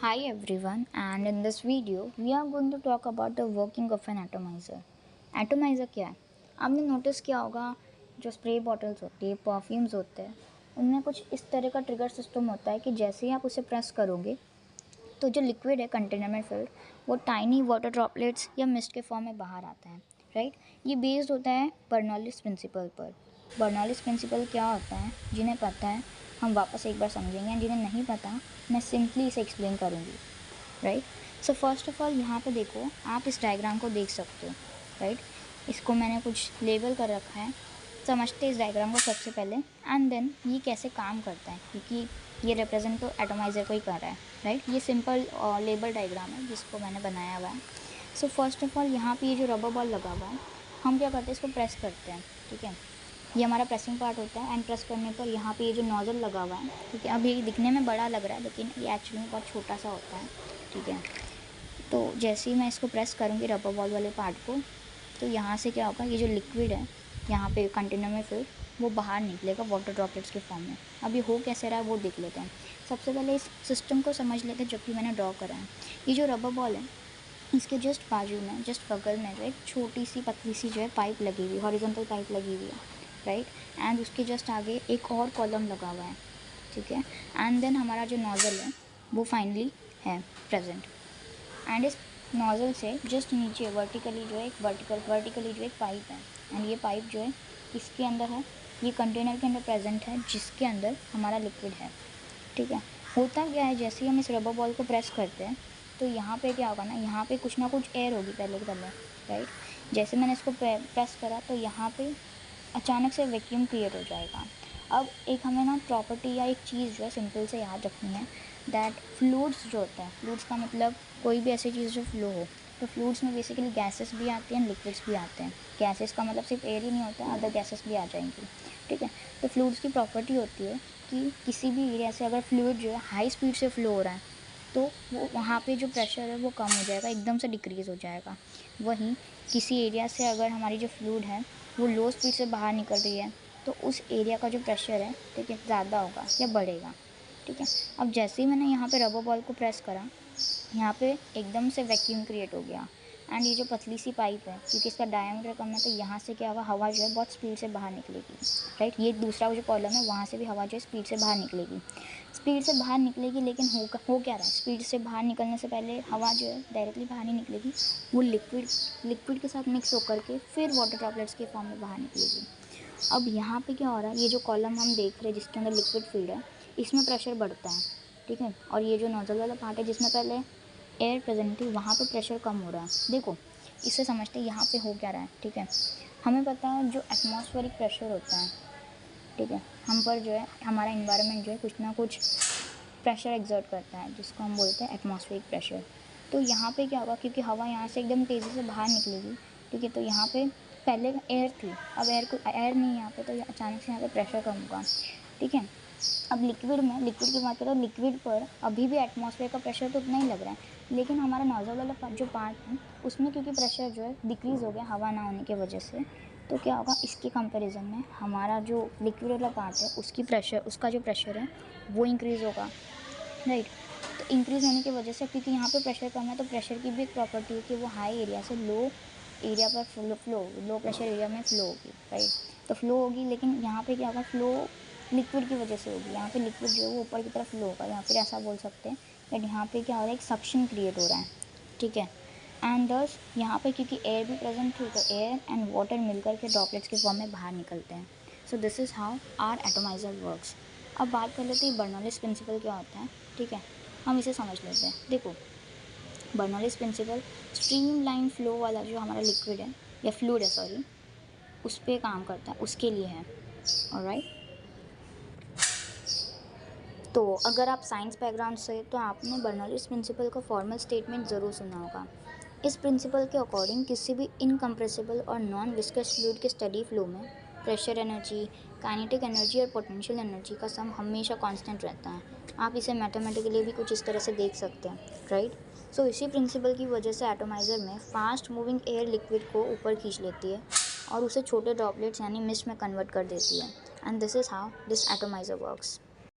Hi everyone, and in this video we are going to talk about the working of an atomizer. Atomizer क्या है? आपने notice किया होगा जो spray bottles होती है, परफ्यूम्स होते हैं, उनमें कुछ इस तरह का ट्रिगर सिस्टम होता है कि जैसे ही आप उसे प्रेस करोगे तो जो लिक्विड है कंटेनर में फिल्ड वो टाइनी वाटर ड्रॉपलेट्स या मिस्ट के फॉर्म में बाहर आता है, राइट। ये बेस्ड होता है बर्नौलीज प्रिंसिपल पर। बर्नौलीज प्रिंसिपल क्या होता है, जिन्हें पता है हम वापस एक बार समझेंगे, जिन्हें नहीं पता मैं सिंपली इसे एक्सप्लेन करूँगी, right. So first of all यहाँ पे देखो, आप इस डायग्राम को देख सकते हो, राइट। इसको मैंने कुछ लेबल कर रखा है, समझते इस डायग्राम को सबसे पहले, एंड देन ये कैसे काम करता है, क्योंकि ये रिप्रेजेंट तो एटोमाइज़र को ही कर रहा है, राइट। ये सिंपल लेबल डायग्राम है जिसको मैंने बनाया हुआ है। सो फर्स्ट ऑफ ऑल यहाँ पे ये जो रबर बॉल लगा हुआ है, हम क्या करते हैं, इसको प्रेस करते हैं, ठीक है। ये हमारा प्रेसिंग पार्ट होता है, एंड प्रेस करने पर यहाँ पे ये जो नोज़ल लगा हुआ है, ठीक है। अब ये दिखने में बड़ा लग रहा है लेकिन ये एक्चुअली में बहुत छोटा सा होता है, ठीक है। तो जैसे ही मैं इसको प्रेस करूँगी रबर बॉल वाले पार्ट को, तो यहाँ से क्या होगा, ये जो लिक्विड है यहाँ पे कंटेनर में फिर वो बाहर निकलेगा वाटर ड्रॉपलेट्स के फॉर्म में। अब ये हो कैसे रहा है वो देख लेते हैं। सबसे पहले इस सिस्टम को समझ लेते हैं जो कि मैंने ड्रॉ करा है। ये जो रबर बॉल है इसके जस्ट बाजू में, जस्ट बगल में जो एक छोटी सी पतली सी जो है पाइप लगी हुई है, हॉरिजॉन्टल पाइप लगी हुई है, राइट। एंड उसके जस्ट आगे एक और कॉलम लगा हुआ है, ठीक है। एंड देन हमारा जो नोज़ल है वो फाइनली है प्रेजेंट, एंड इस नोज़ल से जस्ट नीचे वर्टिकली जो है एक वर्टिकली जो एक पाइप है, एंड ये पाइप जो है इसके अंदर है, ये कंटेनर के अंदर प्रेजेंट है जिसके अंदर हमारा लिक्विड है, ठीक है। होता क्या है, जैसे ही हम इस रबर बॉल को प्रेस करते हैं तो यहाँ पे क्या होगा ना कुछ एयर होगी पहले के पहले, राइट। जैसे मैंने इसको प्रेस करा तो यहाँ पे अचानक से वैक्यूम क्रिएट हो जाएगा। अब एक हमें ना प्रॉपर्टी या एक चीज़ जो है सिंपल से याद रखनी है, दैट फ्लूइड्स जो होता है, फ्लूइड्स का मतलब कोई भी ऐसी चीज़ जो फ्लो हो, तो फ्लूइड्स में बेसिकली गैसेस भी आते हैं, लिक्विड्स भी आते हैं। गैसेस का मतलब सिर्फ एयर ही नहीं होता है, अदर गैसेस भी आ जाएंगी, ठीक है। तो फ्लूइड्स की प्रॉपर्टी होती है कि किसी भी एरिया से अगर फ्लूइड जो है हाई स्पीड से फ्लो हो रहा है तो वो वहाँ पे जो प्रेशर है वो कम हो जाएगा, एकदम से डिक्रीज़ हो जाएगा। वहीं किसी एरिया से अगर हमारी जो फ्लूइड है वो लो स्पीड से बाहर निकल रही है तो उस एरिया का जो प्रेशर है, ठीक है, ज़्यादा होगा या बढ़ेगा, ठीक है। अब जैसे ही मैंने यहाँ पे रबर बॉल को प्रेस करा, यहाँ पे एकदम से वैक्यूम क्रिएट हो गया, एंड ये जो पतली सी पाइप है क्योंकि इसका डायमीटर कम है तो यहाँ से क्या होगा, हवा जो है बहुत स्पीड से बाहर निकलेगी, राइट। ये दूसरा जो कॉलम है वहाँ से भी हवा जो है स्पीड से बाहर निकलेगी, स्पीड से बाहर निकलेगी। लेकिन हो क्या रहा है, स्पीड से बाहर निकलने से पहले हवा जो है डायरेक्टली बाहर नहीं निकलेगी, वो लिक्विड के साथ मिक्स होकर के फिर वाटर ड्रॉपलेट्स के फॉर्म में बाहर निकलेगी। अब यहाँ पे क्या हो रहा है, ये जो कॉलम हम देख रहे हैं जिसके अंदर लिक्विड फील्ड है, इसमें प्रेशर बढ़ता है, ठीक है। और ये जो नोजल वाला पार्ट है जिसमें पहले एयर प्रेजेंट थी, वहाँ पे प्रेशर कम हो रहा है। देखो इससे समझते हैं यहाँ पे हो क्या रहा है, ठीक है। हमें पता है जो एटमॉस्फेरिक प्रेशर होता है, ठीक है, हम पर जो है हमारा इन्वायरमेंट जो है कुछ ना कुछ प्रेशर एक्सर्ट करता है जिसको हम बोलते हैं एटमॉस्फेरिक प्रेशर। तो यहाँ पे क्या होगा, क्योंकि हवा यहाँ से एकदम तेज़ी से बाहर निकलेगी, ठीक है। तो यहाँ पे पहले एयर थी, अब एयर नहीं है यहाँ पे, तो अचानक से यहाँ पे प्रेशर कम होगा, ठीक है। अब लिक्विड की बात करें, लिक्विड पर अभी भी एटमॉस्फेयर का प्रेशर तो उतना ही लग रहा है, लेकिन हमारा नोजल वाला जो पार्ट है उसमें क्योंकि प्रेशर जो है डिक्रीज़ हो गया हवा ना होने की वजह से, तो क्या होगा, इसके कंपैरिजन में हमारा जो लिक्विड वाला पार्ट है उसका जो प्रेशर है वो इंक्रीज़ होगा, राइट। तो इंक्रीज़ होने की वजह से, क्योंकि यहाँ पे प्रेशर कम है तो प्रेशर की भी एक प्रॉपर्टी है कि वो हाई एरिया से लो एरिया पर फ्लो लो प्रेशर एरिया में फ्लो होगी, राइट। तो फ्लो होगी, लेकिन यहाँ पे क्या होगा, फ्लो लिक्विड की वजह से होगी। यहाँ पे लिक्विड जो है वो ऊपर की तरफ फ्लो होगा, या फिर ऐसा बोल सकते हैं बट यहाँ पे क्या हो रहा है, एक सक्शन क्रिएट हो रहा है, ठीक है। एंड दस यहाँ पे क्योंकि एयर भी प्रेजेंट थी तो एयर एंड वाटर मिलकर के ड्रॉपलेट्स के फॉर्म में बाहर निकलते हैं। So this is how our atomiser works. अब बात कर लेते हैं बर्नौलीज प्रिंसिपल क्या होता है, ठीक है। हम इसे समझ लेते हैं। देखो Bernoulli's principle streamline flow वाला जो हमारा लिक्विड है या फ्लूइड है, सॉरी, उस पर काम करता है, उसके लिए है, ऑलराइट। तो अगर आप साइंस बैकग्राउंड से तो आपने बर्नौलीज प्रिंसिपल का फॉर्मल स्टेटमेंट ज़रूर सुना होगा। इस प्रिंसिपल के अकॉर्डिंग किसी भी इनकम्प्रेसिबल और नॉन विस्कस फ्लूइड के स्टडी फ्लो में प्रेशर एनर्जी, काइनेटिक एनर्जी और पोटेंशियल एनर्जी का सम हमेशा कांस्टेंट रहता है। आप इसे मैथमेटिकली भी कुछ इस तरह से देख सकते हैं, राइट। सो इसी प्रिंसिपल की वजह से एटोमाइज़र में फास्ट मूविंग एयर लिक्विड को ऊपर खींच लेती है और उसे छोटे ड्रॉपलेट्स यानी मिस्ट में कन्वर्ट कर देती है, and this is how this atomiser works.